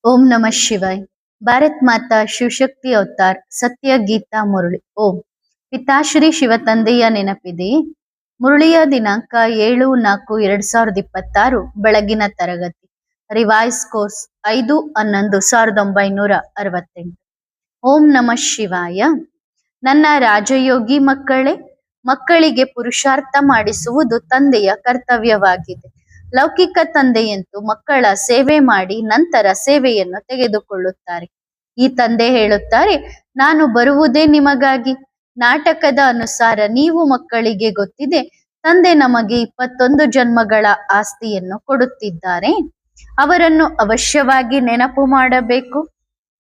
ओम नमः शिवाय। भारत माता ಶಿವಶಕ್ತಿ ಅವತಾರ್ ಸತ್ಯ ಗೀತಾ ಮುರಳಿ ಓಂ. ಪಿತಾಶ್ರೀ ಶಿವ ತಂದೆಯ ನೆನಪಿದೆಯೇ? ಮುರಳಿಯ ದಿನಾಂಕ 7/4/2026 ಬೆಳಗಿನ ತರಗತಿ. Revise course 5/11/1968. ಓಂ ನಮಃ ಶಿವಾಯ. ನನ್ನ ರಾಜಯೋಗಿ ಮಕ್ಕಳೇ, ಮಕ್ಕಳಿಗೆ ಪುರುಷಾರ್ಥ ಮಾಡಿಸುವುದು ತಂದೆಯ ಕರ್ತವ್ಯವಾಗಿದೆ. ಲೌಕಿಕ ತಂದೆಯಂತೂ ಮಕ್ಕಳ ಸೇವೆ ಮಾಡಿ ನಂತರ ಸೇವೆಯನ್ನು ತೆಗೆದುಕೊಳ್ಳುತ್ತಾರೆ. ಈ ತಂದೆ ಹೇಳುತ್ತಾರೆ, ನಾನು ಬರುವುದೇ ನಿಮಗಾಗಿ. ನಾಟಕದ ಅನುಸಾರ ನೀವು ಮಕ್ಕಳಿಗೆ ಗೊತ್ತಿದೆ, ತಂದೆ ನಮಗೆ 21 ಜನ್ಮಗಳ ಆಸ್ತಿಯನ್ನು ಕೊಡುತ್ತಿದ್ದಾರೆ. ಅವರನ್ನು ಅವಶ್ಯವಾಗಿ ನೆನಪು ಮಾಡಬೇಕು,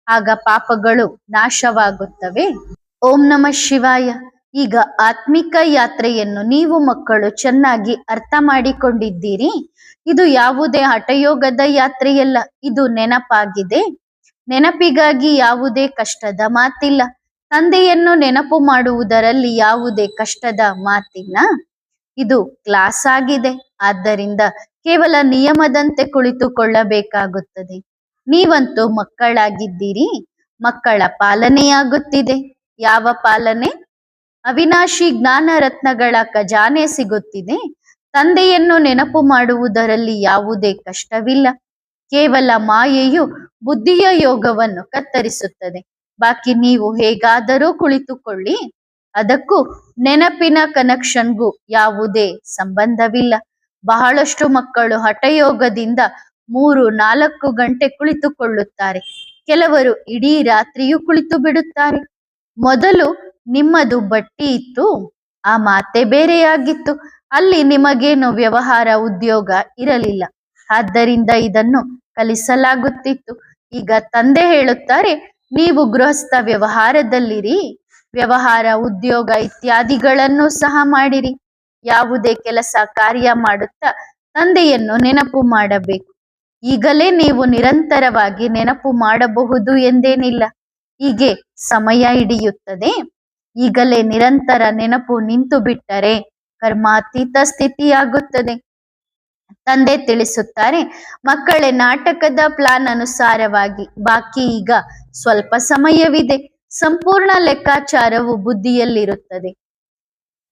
ಆಗ ಪಾಪಗಳು ನಾಶವಾಗುತ್ತವೆ. ಓಂ ನಮಃ ಶಿವಾಯ. ಈಗ ಆತ್ಮಿಕ ಯಾತ್ರೆಯನ್ನು ನೀವು ಮಕ್ಕಳು ಚೆನ್ನಾಗಿ ಅರ್ಥ ಮಾಡಿಕೊಂಡಿದ್ದೀರಿ. ಇದು ಯಾವುದೇ ಹಠಯೋಗದ ಯಾತ್ರೆಯಲ್ಲ, ಇದು ನೆನಪಾಗಿದೆ. ನೆನಪಿಗಾಗಿ ಯಾವುದೇ ಕಷ್ಟದ ಮಾತಿಲ್ಲ. ತಂದೆಯನ್ನು ನೆನಪು ಮಾಡುವುದರಲ್ಲಿ ಯಾವುದೇ ಕಷ್ಟದ ಮಾತಿಲ್ಲ. ಇದು ಕ್ಲಾಸ್ ಆಗಿದೆ, ಆದ್ದರಿಂದ ಕೇವಲ ನಿಯಮದಂತೆ ಕುಳಿತುಕೊಳ್ಳಬೇಕಾಗುತ್ತದೆ. ನೀವಂತೂ ಮಕ್ಕಳಾಗಿದ್ದೀರಿ, ಮಕ್ಕಳ ಪಾಲನೆಯಾಗುತ್ತಿದೆ. ಯಾವ ಪಾಲನೆ? ಅವಿನಾಶಿ ಜ್ಞಾನ ರತ್ನಗಳ ಖಜಾನೆ ಸಿಗುತ್ತಿದೆ. ತಂದೆಯನ್ನು ನೆನಪು ಮಾಡುವುದರಲ್ಲಿ ಯಾವುದೇ ಕಷ್ಟವಿಲ್ಲ. ಕೇವಲ ಮಾಯೆಯು ಬುದ್ಧಿಯ ಯೋಗವನ್ನು ಕತ್ತರಿಸುತ್ತದೆ. ಬಾಕಿ ನೀವು ಹೇಗಾದರೂ ಕುಳಿತುಕೊಳ್ಳಿ, ಅದಕ್ಕೂ ನೆನಪಿನ ಕನೆಕ್ಷನ್ಗೂ ಯಾವುದೇ ಸಂಬಂಧವಿಲ್ಲ. ಬಹಳಷ್ಟು ಮಕ್ಕಳು ಹಠಯೋಗದಿಂದ 3-4 ಗಂಟೆ ಕುಳಿತುಕೊಳ್ಳುತ್ತಾರೆ. ಕೆಲವರು ಇಡೀ ರಾತ್ರಿಯೂ ಕುಳಿತು ಬಿಡುತ್ತಾರೆ. ಮೊದಲು ನಿಮ್ಮದು ಬಟ್ಟಿ ಇತ್ತು, ಆ ಮಾತೆ ಬೇರೆಯಾಗಿತ್ತು. ಅಲ್ಲಿ ನಿಮಗೇನು ವ್ಯವಹಾರ ಉದ್ಯೋಗ ಇರಲಿಲ್ಲ, ಆದ್ದರಿಂದ ಇದನ್ನು ಕಲಿಸಲಾಗುತ್ತಿತ್ತು. ಈಗ ತಂದೆ ಹೇಳುತ್ತಾರೆ, ನೀವು ಗೃಹಸ್ಥ ವ್ಯವಹಾರದಲ್ಲಿರಿ, ವ್ಯವಹಾರ ಉದ್ಯೋಗ ಇತ್ಯಾದಿಗಳನ್ನು ಸಹ ಮಾಡಿರಿ. ಯಾವುದೇ ಕೆಲಸ ಕಾರ್ಯ ಮಾಡುತ್ತಾ ತಂದೆಯನ್ನು ನೆನಪು ಮಾಡಬೇಕು. ಈಗಲೇ ನೀವು ನಿರಂತರವಾಗಿ ನೆನಪು ಮಾಡಬಹುದು ಎಂದೇನಿಲ್ಲ. ಹೀಗೆ ಸಮಯ ಹಿಡಿಯುತ್ತದೆ. ಈಗಲೇ ನಿರಂತರ ನೆನಪು ನಿಂತು ಬಿಟ್ಟರೆ ಕರ್ಮಾತೀತ ಸ್ಥಿತಿಯಾಗುತ್ತದೆ. ತಂದೆ ತಿಳಿಸುತ್ತಾರೆ, ಮಕ್ಕಳೇ, ನಾಟಕದ ಪ್ಲಾನ್ ಅನುಸಾರವಾಗಿ ಬಾಕಿ ಈಗ ಸ್ವಲ್ಪ ಸಮಯವಿದೆ. ಸಂಪೂರ್ಣ ಲೆಕ್ಕಾಚಾರವು ಬುದ್ಧಿಯಲ್ಲಿರುತ್ತದೆ.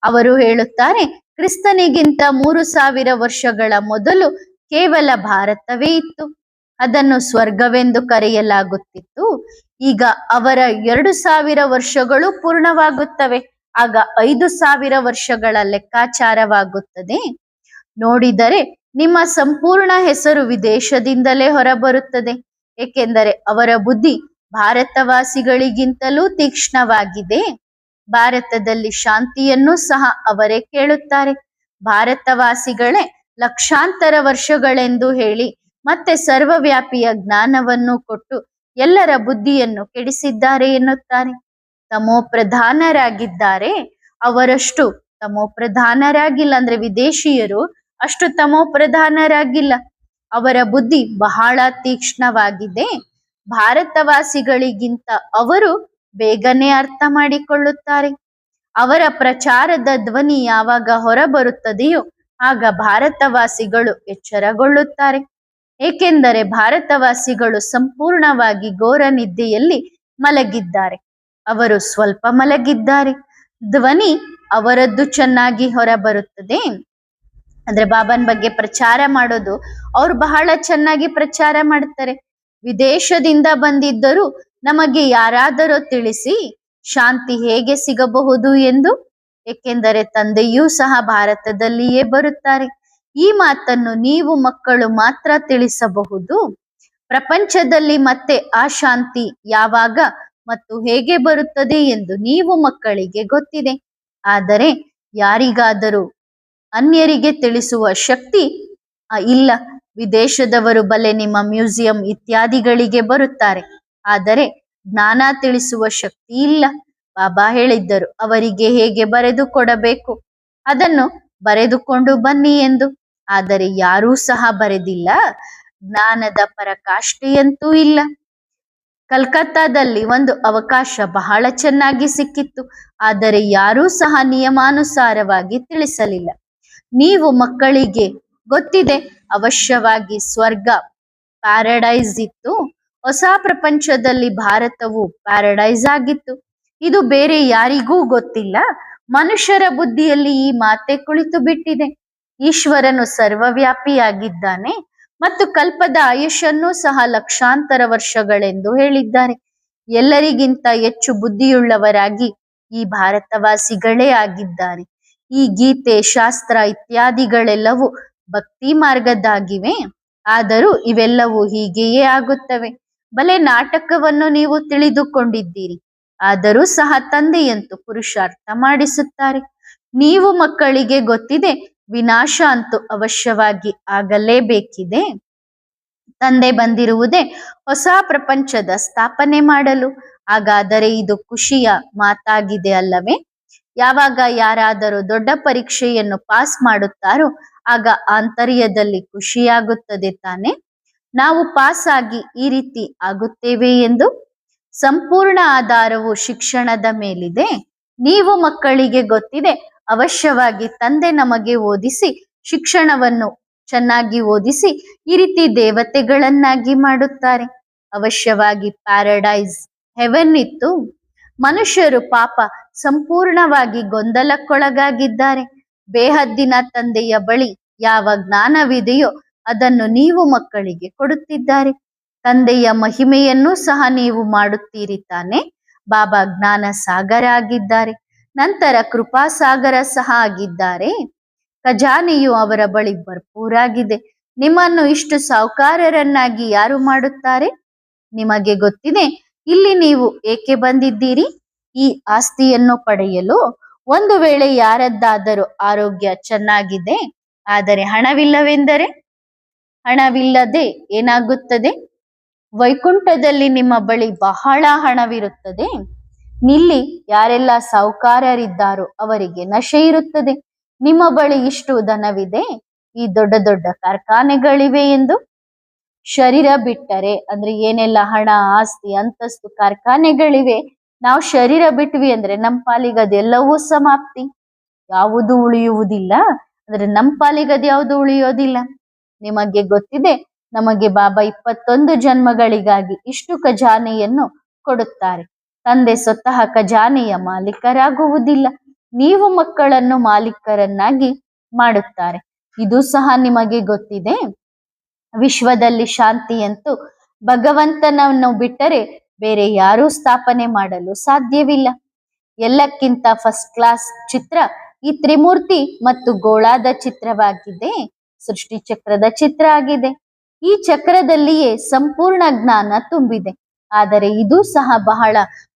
ಅವರು ಹೇಳುತ್ತಾರೆ, ಕ್ರಿಸ್ತನಿಗಿಂತ 3000 ವರ್ಷಗಳ ಮೊದಲು ಕೇವಲ ಭಾರತವೇ ಇತ್ತು. ಅದನ್ನು ಸ್ವರ್ಗವೆಂದು ಕರೆಯಲಾಗುತ್ತಿತ್ತು. ಈಗ ಅವರ 2000 ವರ್ಷಗಳು ಪೂರ್ಣವಾಗುತ್ತವೆ. ಆಗ 5000 ವರ್ಷಗಳ ಲೆಕ್ಕಾಚಾರವಾಗುತ್ತದೆ. ನೋಡಿದರೆ ನಿಮ್ಮ ಸಂಪೂರ್ಣ ಹೆಸರು ವಿದೇಶದಿಂದಲೇ ಹೊರಬರುತ್ತದೆ, ಏಕೆಂದರೆ ಅವರ ಬುದ್ಧಿ ಭಾರತವಾಸಿಗಳಿಗಿಂತಲೂ ತೀಕ್ಷ್ಣವಾಗಿದೆ. ಭಾರತದಲ್ಲಿ ಶಾಂತಿಯನ್ನು ಸಹ ಅವರೇ ಕೇಳುತ್ತಾರೆ. ಭಾರತವಾಸಿಗಳೇ ಲಕ್ಷಾಂತರ ವರ್ಷಗಳೆಂದು ಹೇಳಿ ಮತ್ತೆ ಸರ್ವವ್ಯಾಪಿಯ ಜ್ಞಾನವನ್ನು ಕೊಟ್ಟು ಎಲ್ಲರ ಬುದ್ಧಿಯನ್ನು ಕೆಡಿಸಿದ್ದಾರೆ ಎನ್ನುತ್ತಾರೆ. ತಮೋಪ್ರಧಾನರಾಗಿದ್ದಾರೆ. ಅವರಷ್ಟು ತಮೋಪ್ರಧಾನರಾಗಿಲ್ಲ, ಅಂದ್ರೆ ವಿದೇಶಿಯರು ಅಷ್ಟು ತಮೋಪ್ರಧಾನರಾಗಿಲ್ಲ. ಅವರ ಬುದ್ಧಿ ಬಹಳ ತೀಕ್ಷ್ಣವಾಗಿದೆ. ಭಾರತವಾಸಿಗಳಿಗಿಂತ ಅವರು ಬೇಗನೆ ಅರ್ಥ ಮಾಡಿಕೊಳ್ಳುತ್ತಾರೆ. ಅವರ ಪ್ರಚಾರದ ಧ್ವನಿ ಯಾವಾಗ ಹೊರಬರುತ್ತದೆಯೋ ಆಗ ಭಾರತವಾಸಿಗಳು ಎಚ್ಚರಗೊಳ್ಳುತ್ತಾರೆ. ಏಕೆಂದರೆ ಭಾರತವಾಸಿಗಳು ಸಂಪೂರ್ಣವಾಗಿ ಘೋರ ನಿದ್ದೆಯಲ್ಲಿ ಮಲಗಿದ್ದಾರೆ. ಅವರು ಸ್ವಲ್ಪ ಮಲಗಿದ್ದಾರೆ. ಧ್ವನಿ ಅವರದ್ದು ಚೆನ್ನಾಗಿ ಹೊರಬರುತ್ತದೆ. ಅಂದ್ರೆ ಬಾಬಾನ್ ಬಗ್ಗೆ ಪ್ರಚಾರ ಮಾಡೋದು ಅವ್ರು ಬಹಳ ಚೆನ್ನಾಗಿ ಪ್ರಚಾರ ಮಾಡ್ತಾರೆ. ವಿದೇಶದಿಂದ ಬಂದಿದ್ದರೂ ನಮಗೆ ಯಾರಾದರೂ ತಿಳಿಸಿ ಶಾಂತಿ ಹೇಗೆ ಸಿಗಬಹುದು ಎಂದು. ಏಕೆಂದರೆ ತಂದೆಯೂ ಸಹ ಭಾರತದಲ್ಲಿಯೇ ಬರುತ್ತಾರೆ. ಈ ಮಾತನ್ನು ನೀವು ಮಕ್ಕಳು ಮಾತ್ರ ತಿಳಿಸಬಹುದು. ಪ್ರಪಂಚದಲ್ಲಿ ಮತ್ತೆ ಆ ಶಾಂತಿ ಯಾವಾಗ ಮತ್ತು ಹೇಗೆ ಬರುತ್ತದೆ ಎಂದು ನೀವು ಮಕ್ಕಳಿಗೆ ಗೊತ್ತಿದೆ. ಆದರೆ ಯಾರಿಗಾದರೂ ಅನ್ಯರಿಗೆ ತಿಳಿಸುವ ಶಕ್ತಿ ಇಲ್ಲ. ವಿದೇಶದವರು ಬಲೆ ನಿಮ್ಮ ಮ್ಯೂಸಿಯಂ ಇತ್ಯಾದಿಗಳಿಗೆ ಬರುತ್ತಾರೆ, ಆದರೆ ಜ್ಞಾನ ತಿಳಿಸುವ ಶಕ್ತಿ ಇಲ್ಲ. ಬಾಬಾ ಹೇಳಿದ್ದರು, ಅವರಿಗೆ ಹೇಗೆ ಬರೆದು ಕೊಡಬೇಕು ಅದನ್ನು ಬರೆದುಕೊಂಡು ಬನ್ನಿ ಎಂದು. ಆದರೆ ಯಾರೂ ಸಹ ಬರೆದಿಲ್ಲ. ಜ್ಞಾನದ ಪರಾಕಾಷ್ಠೆಯಂತೂ ಇಲ್ಲ. ಕಲ್ಕತ್ತಾದಲ್ಲಿ ಒಂದು ಅವಕಾಶ ಬಹಳ ಚೆನ್ನಾಗಿ ಸಿಕ್ಕಿತ್ತು, ಆದರೆ ಯಾರೂ ಸಹ ನಿಯಮಾನುಸಾರವಾಗಿ ತಿಳಿಸಲಿಲ್ಲ. ನೀವು ಮಕ್ಕಳಿಗೆ ಗೊತ್ತಿದೆ, ಅವಶ್ಯವಾಗಿ ಸ್ವರ್ಗ ಪ್ಯಾರಡೈಸ್ ಇತ್ತು, ಹೊಸ ಪ್ರಪಂಚದಲ್ಲಿ ಭಾರತವು ಪ್ಯಾರಡೈಸ್ ಆಗಿತ್ತು. ಇದು ಬೇರೆ ಯಾರಿಗೂ ಗೊತ್ತಿಲ್ಲ. ಮನುಷ್ಯರ ಬುದ್ಧಿಯಲ್ಲಿ ಈ ಮಾತೆ ಕುಳಿತು ಬಿಟ್ಟಿದೆ. ಈಶ್ವರನು ಸರ್ವವ್ಯಾಪಿಯಾಗಿದ್ದಾನೆ ಮತ್ತು ಕಲ್ಪದ ಆಯುಷನ್ನು ಸಹ ಲಕ್ಷಾಂತರ ವರ್ಷಗಳೆಂದು ಹೇಳಿದ್ದಾರೆ. ಎಲ್ಲರಿಗಿಂತ ಹೆಚ್ಚು ಬುದ್ಧಿಯುಳ್ಳವರಾಗಿ ಈ ಭಾರತವಾಸಿಗಳೇ ಆಗಿದ್ದಾರೆ. ಈ ಗೀತೆ, ಶಾಸ್ತ್ರ ಇತ್ಯಾದಿಗಳೆಲ್ಲವೂ ಭಕ್ತಿ ಮಾರ್ಗದ್ದಾಗಿವೆ. ಆದರೂ ಇವೆಲ್ಲವೂ ಹೀಗೆಯೇ ಆಗುತ್ತವೆ. ಬಲೆ ನಾಟಕವನ್ನು ನೀವು ತಿಳಿದುಕೊಂಡಿದ್ದೀರಿ, ಆದರೂ ಸಹ ತಂದೆಯಂತೂ ಪುರುಷಾರ್ಥ ಮಾಡಿಸುತ್ತಾರೆ. ನೀವು ಮಕ್ಕಳಿಗೆ ಗೊತ್ತಿದೆ, ವಿನಾಶ ಅಂತೂ ಅವಶ್ಯವಾಗಿ ಆಗಲೇಬೇಕಿದೆ. ತಂದೆ ಬಂದಿರುವುದೇ ಹೊಸ ಪ್ರಪಂಚದ ಸ್ಥಾಪನೆ ಮಾಡಲು. ಹಾಗಾದರೆ ಇದು ಖುಷಿಯ ಮಾತಾಗಿದೆ ಅಲ್ಲವೇ? ಯಾವಾಗ ಯಾರಾದರೂ ದೊಡ್ಡ ಪರೀಕ್ಷೆಯನ್ನು ಪಾಸ್ ಮಾಡುತ್ತಾರೋ ಆಗ ಆಂತರ್ಯದಲ್ಲಿ ಖುಷಿಯಾಗುತ್ತದೆ ತಾನೆ. ನಾವು ಪಾಸ್ ಆಗಿ ಈ ರೀತಿ ಆಗುತ್ತೇವೆ ಎಂದು. ಸಂಪೂರ್ಣ ಆಧಾರವು ಶಿಕ್ಷಣದ ಮೇಲಿದೆ. ನೀವು ಮಕ್ಕಳಿಗೆ ಗೊತ್ತಿದೆ, ಅವಶ್ಯವಾಗಿ ತಂದೆ ನಮಗೆ ಓದಿಸಿ, ಶಿಕ್ಷಣವನ್ನು ಚೆನ್ನಾಗಿ ಓದಿಸಿ ಈ ರೀತಿ ದೇವತೆಗಳನ್ನಾಗಿ ಮಾಡುತ್ತಾರೆ. ಅವಶ್ಯವಾಗಿ ಪ್ಯಾರಡೈಸ್, ಹೆವೆನ್ ಇತ್ತು. ಮನುಷ್ಯರು ಪಾಪ ಸಂಪೂರ್ಣವಾಗಿ ಗೊಂದಲಕ್ಕೊಳಗಾಗಿದ್ದಾರೆ. ಬೇಹದ್ದಿನ ತಂದೆಯ ಬಳಿ ಯಾವ ಜ್ಞಾನವಿದೆಯೋ ಅದನ್ನು ನೀವು ಮಕ್ಕಳಿಗೆ ಕೊಡುತ್ತಿದ್ದಾರೆ. ತಂದೆಯ ಮಹಿಮೆಯನ್ನೂ ಸಹ ನೀವು ಮಾಡುತ್ತೀರಿ ತಾನೆ. ಬಾಬಾ ಜ್ಞಾನ ಸಾಗರ ಆಗಿದ್ದಾರೆ, ನಂತರ ಕೃಪಾ ಸಾಗರ ಸಹ ಆಗಿದ್ದಾರೆ. ಖಜಾನೆಯು ಅವರ ಬಳಿ ಭರ್ಪೂರಾಗಿದೆ. ನಿಮ್ಮನ್ನು ಇಷ್ಟು ಸಾಹುಕಾರರನ್ನಾಗಿ ಯಾರು ಮಾಡುತ್ತಾರೆ? ನಿಮಗೆ ಗೊತ್ತಿದೆ ಇಲ್ಲಿ ನೀವು ಏಕೆ ಬಂದಿದ್ದೀರಿ? ಈ ಆಸ್ತಿಯನ್ನು ಪಡೆಯಲು. ಒಂದು ವೇಳೆ ಯಾರದ್ದಾದರೂ ಆರೋಗ್ಯ ಚೆನ್ನಾಗಿದೆ, ಆದರೆ ಹಣವಿಲ್ಲವೆಂದರೆ, ಹಣವಿಲ್ಲದೆ ಏನಾಗುತ್ತದೆ? ವೈಕುಂಠದಲ್ಲಿ ನಿಮ್ಮ ಬಳಿ ಬಹಳ ಹಣವಿರುತ್ತದೆ. ಇಲ್ಲಿ ಯಾರೆಲ್ಲ ಸಾಹುಕಾರರಿದ್ದಾರೋ ಅವರಿಗೆ ನಶೆ ಇರುತ್ತದೆ. ನಿಮ್ಮ ಬಳಿ ಇಷ್ಟು ಧನವಿದೆ, ಈ ದೊಡ್ಡ ದೊಡ್ಡ ಕಾರ್ಖಾನೆಗಳಿವೆ ಎಂದು. ಶರೀರ ಬಿಟ್ಟರೆ ಅಂದ್ರೆ ಏನೆಲ್ಲ ಹಣ, ಆಸ್ತಿ, ಅಂತಸ್ತು, ಕಾರ್ಖಾನೆಗಳಿವೆ, ನಾವು ಶರೀರ ಬಿಟ್ವಿ ಅಂದ್ರೆ ನಮ್ಮ ಪಾಲಿಗೆ ಅದೆಲ್ಲವೂ ಸಮಾಪ್ತಿ. ಯಾವುದು ಉಳಿಯುವುದಿಲ್ಲ. ಅಂದ್ರೆ ನಮ್ಮ ಪಾಲಿಗೆ ಅದು ಯಾವುದು ಉಳಿಯೋದಿಲ್ಲ. ನಿಮಗೆ ಗೊತ್ತಿದೆ, ನಮಗೆ ಬಾಬಾ 21 ಜನ್ಮಗಳಿಗಾಗಿ ಇಷ್ಟು ಖಜಾನೆಯನ್ನು ಕೊಡುತ್ತಾರೆ. ತಂದೆ ಸ್ವತಃ ಖಜಾನೆಯ ಮಾಲೀಕರಾಗುವುದಿಲ್ಲ, ನೀವು ಮಕ್ಕಳನ್ನು ಮಾಲೀಕರನ್ನಾಗಿ ಮಾಡುತ್ತಾರೆ. ಇದು ಸಹ ನಿಮಗೆ ಗೊತ್ತಿದೆ. ವಿಶ್ವದಲ್ಲಿ ಶಾಂತಿಯಂತೂ ಭಗವಂತನನ್ನು ಬಿಟ್ಟರೆ ಬೇರೆ ಯಾರೂ ಸ್ಥಾಪನೆ ಮಾಡಲು ಸಾಧ್ಯವಿಲ್ಲ. ಎಲ್ಲಕ್ಕಿಂತ ಫಸ್ಟ್ ಕ್ಲಾಸ್ ಚಿತ್ರ ಈ ತ್ರಿಮೂರ್ತಿ ಮತ್ತು ಗೋಳಾದ ಚಿತ್ರವಾಗಿದೆ. ಸೃಷ್ಟಿ ಚಕ್ರದ ಚಿತ್ರ ಆಗಿದೆ. ಈ ಚಕ್ರದಲ್ಲಿಯೇ ಸಂಪೂರ್ಣ ಜ್ಞಾನ ತುಂಬಿದೆ. ಆದರೆ ಇದು ಸಹ ಬಹಳ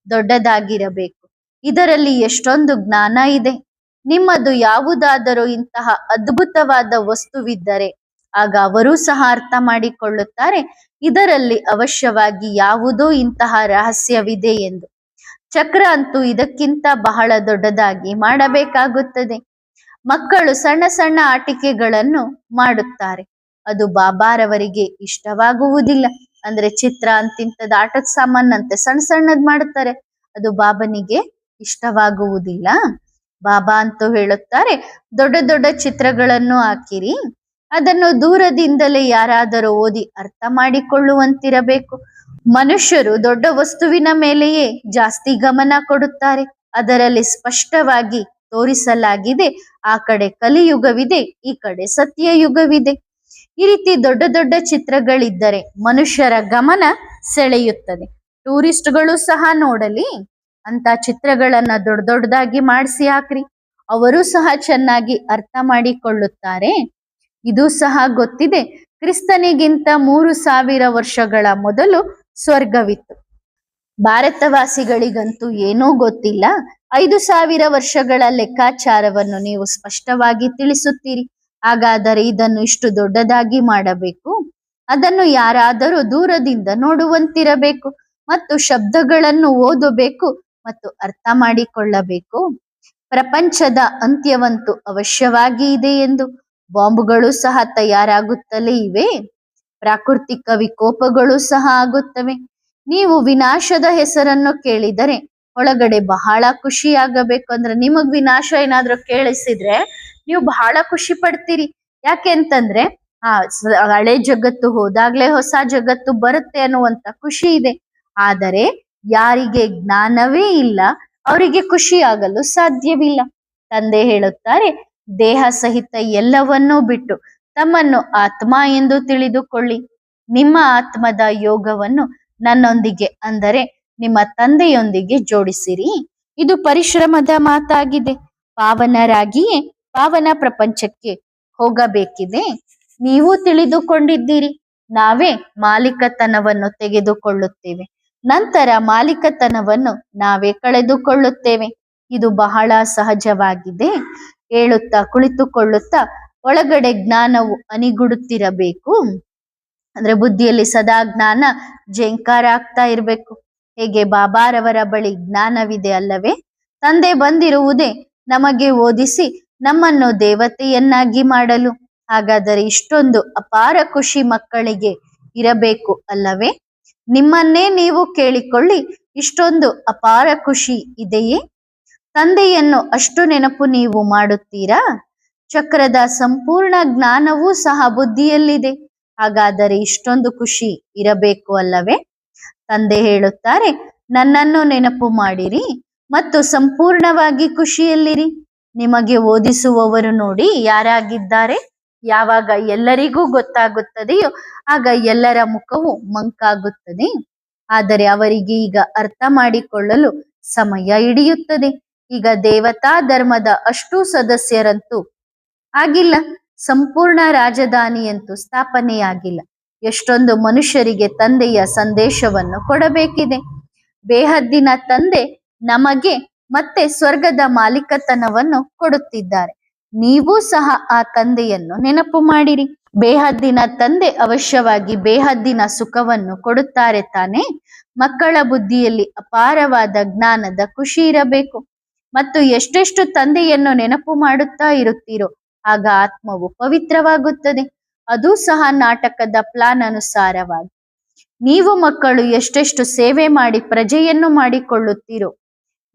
ದೊಡ್ಡದಾಗಿರಬೇಕು. ಇದರಲ್ಲಿ ಎಷ್ಟೊಂದು ಜ್ಞಾನ ಇದೆ. ನಿಮ್ಮದು ಯಾವುದಾದರೂ ಇಂತಹ ಅದ್ಭುತವಾದ ವಸ್ತುವಿದ್ದರೆ ಆಗ ಅವರೂ ಸಹ ಅರ್ಥ ಮಾಡಿಕೊಳ್ಳುತ್ತಾರೆ, ಇದರಲ್ಲಿ ಅವಶ್ಯವಾಗಿ ಯಾವುದೋ ಇಂತಹ ರಹಸ್ಯವಿದೆ ಎಂದು. ಚಕ್ರ ಅಂತೂ ಇದಕ್ಕಿಂತ ಬಹಳ ದೊಡ್ಡದಾಗಿ ಮಾಡಬೇಕಾಗುತ್ತದೆ. ಮಕ್ಕಳು ಸಣ್ಣ ಸಣ್ಣ ಆಟಿಕೆಗಳನ್ನು ಮಾಡುತ್ತಾರೆ, ಅದು ಬಾಬಾರವರಿಗೆ ಇಷ್ಟವಾಗುವುದಿಲ್ಲ. ಅಂದ್ರೆ ಚಿತ್ರ ಅಂತಿಂತದ ಆಟದ ಸಾಮಾನಂತೆ ಸಣ್ಣ ಸಣ್ಣದ್ ಮಾಡುತ್ತಾರೆ, ಅದು ಬಾಬನಿಗೆ ಇಷ್ಟವಾಗುವುದಿಲ್ಲ. ಬಾಬಾ ಅಂತೂ ಹೇಳುತ್ತಾರೆ, ದೊಡ್ಡ ದೊಡ್ಡ ಚಿತ್ರಗಳನ್ನು ಹಾಕಿರಿ, ಅದನ್ನು ದೂರದಿಂದಲೇ ಯಾರಾದರೂ ಓದಿ ಅರ್ಥ ಮಾಡಿಕೊಳ್ಳುವಂತಿರಬೇಕು. ಮನುಷ್ಯರು ದೊಡ್ಡ ವಸ್ತುವಿನ ಮೇಲೆಯೇ ಜಾಸ್ತಿ ಗಮನ ಕೊಡುತ್ತಾರೆ. ಅದರಲ್ಲಿ ಸ್ಪಷ್ಟವಾಗಿ ತೋರಿಸಲಾಗಿದೆ, ಆ ಕಡೆ ಕಲಿಯುಗವಿದೆ, ಈ ಕಡೆ ಸತ್ಯಯುಗವಿದೆ. ಈ ರೀತಿ ದೊಡ್ಡ ದೊಡ್ಡ ಚಿತ್ರಗಳಿದ್ದರೆ ಮನುಷ್ಯರ ಗಮನ ಸೆಳೆಯುತ್ತದೆ. ಟೂರಿಸ್ಟ್ಗಳು ಸಹ ನೋಡಲಿ ಅಂತ ಚಿತ್ರಗಳನ್ನ ದೊಡ್ಡ ದೊಡ್ಡದಾಗಿ ಮಾಡಿಸಿ ಹಾಕ್ರಿ, ಅವರು ಸಹ ಚೆನ್ನಾಗಿ ಅರ್ಥ ಮಾಡಿಕೊಳ್ಳುತ್ತಾರೆ. ಇದು ಸಹ ಗೊತ್ತಿದೆ, ಕ್ರಿಸ್ತನಿಗಿಂತ 3000 ವರ್ಷಗಳ ಮೊದಲು ಸ್ವರ್ಗವಿತ್ತು. ಭಾರತವಾಸಿಗಳಿಗಂತೂ ಏನೂ ಗೊತ್ತಿಲ್ಲ. 5000 ವರ್ಷಗಳ ಲೆಕ್ಕಾಚಾರವನ್ನು ನೀವು ಸ್ಪಷ್ಟವಾಗಿ ತಿಳಿಸುತ್ತೀರಿ. ಹಾಗಾದರೆ ಇದನ್ನು ಇಷ್ಟು ದೊಡ್ಡದಾಗಿ ಮಾಡಬೇಕು, ಅದನ್ನು ಯಾರಾದರೂ ದೂರದಿಂದ ನೋಡುವಂತಿರಬೇಕು ಮತ್ತು ಶಬ್ದಗಳನ್ನು ಓದಬೇಕು ಮತ್ತು ಅರ್ಥ ಮಾಡಿಕೊಳ್ಳಬೇಕು. ಪ್ರಪಂಚದ ಅಂತ್ಯವಂತೂ ಅವಶ್ಯವಾಗಿ ಇದೆ ಎಂದು. ಬಾಂಬುಗಳು ಸಹ ತಯಾರಾಗುತ್ತಲೇ ಇವೆ, ಪ್ರಾಕೃತಿಕ ವಿಕೋಪಗಳು ಸಹ ಆಗುತ್ತವೆ. ನೀವು ವಿನಾಶದ ಹೆಸರನ್ನು ಕೇಳಿದರೆ ಒಳಗಡೆ ಬಹಳ ಖುಷಿಯಾಗಬೇಕು. ಅಂದ್ರೆ ನಿಮಗ್ ವಿನಾಶ ಏನಾದ್ರೂ ಕೇಳಿಸಿದ್ರೆ ನೀವು ಬಹಳ ಖುಷಿ ಪಡ್ತೀರಿ. ಯಾಕೆ ಅಂತಂದ್ರೆ ಹಳೆ ಜಗತ್ತು ಹೋದಾಗ್ಲೇ ಹೊಸ ಜಗತ್ತು ಬರುತ್ತೆ ಅನ್ನುವಂತ ಖುಷಿ ಇದೆ. ಆದರೆ ಯಾರಿಗೆ ಜ್ಞಾನವೇ ಇಲ್ಲ ಅವರಿಗೆ ಖುಷಿ ಆಗಲು ಸಾಧ್ಯವಿಲ್ಲ. ತಂದೆ ಹೇಳುತ್ತಾರೆ, ದೇಹ ಸಹಿತ ಎಲ್ಲವನ್ನೂ ಬಿಟ್ಟು ತಮ್ಮನ್ನು ಆತ್ಮ ಎಂದು ತಿಳಿದುಕೊಳ್ಳಿ. ನಿಮ್ಮ ಆತ್ಮದ ಯೋಗವನ್ನು ನನ್ನೊಂದಿಗೆ, ಅಂದರೆ ನಿಮ್ಮ ತಂದೆಯೊಂದಿಗೆ ಜೋಡಿಸಿರಿ. ಇದು ಪರಿಶ್ರಮದ ಮಾತಾಗಿದೆ. ಪಾವನರಾಗಿಯೇ ಪಾವನ ಪ್ರಪಂಚಕ್ಕೆ ಹೋಗಬೇಕಿದೆ. ನೀವು ತಿಳಿದುಕೊಂಡಿದ್ದೀರಿ, ನಾವೇ ಮಾಲೀಕತನವನ್ನು ತೆಗೆದುಕೊಳ್ಳುತ್ತೇವೆ, ನಂತರ ಮಾಲೀಕತನವನ್ನು ನಾವೇ ಕಳೆದುಕೊಳ್ಳುತ್ತೇವೆ. ಇದು ಬಹಳ ಸಹಜವಾಗಿದೆ. ಹೇಳುತ್ತಾ ಕುಳಿತುಕೊಳ್ಳುತ್ತಾ ಒಳಗಡೆ ಜ್ಞಾನವು ಅನಿಗುಡುತ್ತಿರಬೇಕು. ಅಂದ್ರೆ ಬುದ್ಧಿಯಲ್ಲಿ ಸದಾ ಜ್ಞಾನ ಜೇಂಕಾರ ಆಗ್ತಾ ಇರಬೇಕು. ಹೇಗೆ ಬಾಬಾರವರ ಬಳಿ ಜ್ಞಾನವಿದೆ ಅಲ್ಲವೇ? ತಂದೆ ಬಂದಿರುವುದೇ ನಮಗೆ ಓದಿಸಿ ನಮ್ಮನ್ನು ದೇವತೆಯನ್ನಾಗಿ ಮಾಡಲು. ಹಾಗಾದರೆ ಇಷ್ಟೊಂದು ಅಪಾರ ಖುಷಿ ಮಕ್ಕಳಿಗೆ ಇರಬೇಕು ಅಲ್ಲವೇ? ನಿಮ್ಮನ್ನೇ ನೀವು ಕೇಳಿಕೊಳ್ಳಿ, ಇಷ್ಟೊಂದು ಅಪಾರ ಖುಷಿ ಇದೆಯೇ? ತಂದೆಯನ್ನು ಅಷ್ಟು ನೆನಪು ನೀವು ಮಾಡುತ್ತೀರಾ? ಚಕ್ರದ ಸಂಪೂರ್ಣ ಜ್ಞಾನವೂ ಸಹ ಬುದ್ಧಿಯಲ್ಲಿದೆ. ಹಾಗಾದರೆ ಇಷ್ಟೊಂದು ಖುಷಿ ಇರಬೇಕು ಅಲ್ಲವೇ? ತಂದೆ ಹೇಳುತ್ತಾರೆ, ನನ್ನನ್ನು ನೆನಪು ಮಾಡಿರಿ ಮತ್ತು ಸಂಪೂರ್ಣವಾಗಿ ಖುಷಿಯಲ್ಲಿರಿ. ನಿಮಗೆ ಓದಿಸುವವರು ನೋಡಿ ಯಾರಾಗಿದ್ದಾರೆ. ಯಾವಾಗ ಎಲ್ಲರಿಗೂ ಗೊತ್ತಾಗುತ್ತದೆಯೋ ಆಗ ಎಲ್ಲರ ಮುಖವು ಮಂಕಾಗುತ್ತದೆ. ಆದರೆ ಅವರಿಗೆ ಈಗ ಅರ್ಥ ಮಾಡಿಕೊಳ್ಳಲು ಸಮಯ ಹಿಡಿಯುತ್ತದೆ. ಈಗ ದೇವತಾ ಧರ್ಮದ ಅಷ್ಟೂ ಸದಸ್ಯರಂತೂ ಆಗಿಲ್ಲ, ಸಂಪೂರ್ಣ ರಾಜಧಾನಿಯಂತೂ ಸ್ಥಾಪನೆಯಾಗಿಲ್ಲ. ಎಷ್ಟೊಂದು ಮನುಷ್ಯರಿಗೆ ತಂದೆಯ ಸಂದೇಶವನ್ನು ಕೊಡಬೇಕಿದೆ. ಬೇಹದ್ದಿನ ತಂದೆ ನಮಗೆ ಮತ್ತೆ ಸ್ವರ್ಗದ ಮಾಲೀಕತನವನ್ನು ಕೊಡುತ್ತಿದ್ದಾರೆ. ನೀವು ಸಹ ಆ ತಂದೆಯನ್ನು ನೆನಪು ಮಾಡಿರಿ. ಬೇಹದ್ದಿನ ತಂದೆ ಅವಶ್ಯವಾಗಿ ಬೇಹದ್ದಿನ ಸುಖವನ್ನು ಕೊಡುತ್ತಾರೆ ತಾನೇ. ಮಕ್ಕಳ ಬುದ್ಧಿಯಲ್ಲಿ ಅಪಾರವಾದ ಜ್ಞಾನದ ಖುಷಿ ಇರಬೇಕು. ಮತ್ತು ಎಷ್ಟೆಷ್ಟು ತಂದೆಯನ್ನು ನೆನಪು ಮಾಡುತ್ತಾ ಇರುತ್ತೀರೋ ಆಗ ಆತ್ಮವು ಪವಿತ್ರವಾಗುತ್ತದೆ. ಅದು ಸಹ ನಾಟಕದ ಪ್ಲಾನ್ ಅನುಸಾರವಾಗಿ. ನೀವು ಮಕ್ಕಳು ಎಷ್ಟೆಷ್ಟು ಸೇವೆ ಮಾಡಿ ಪ್ರಜೆಯನ್ನು ಮಾಡಿಕೊಳ್ಳುತ್ತೀರೋ,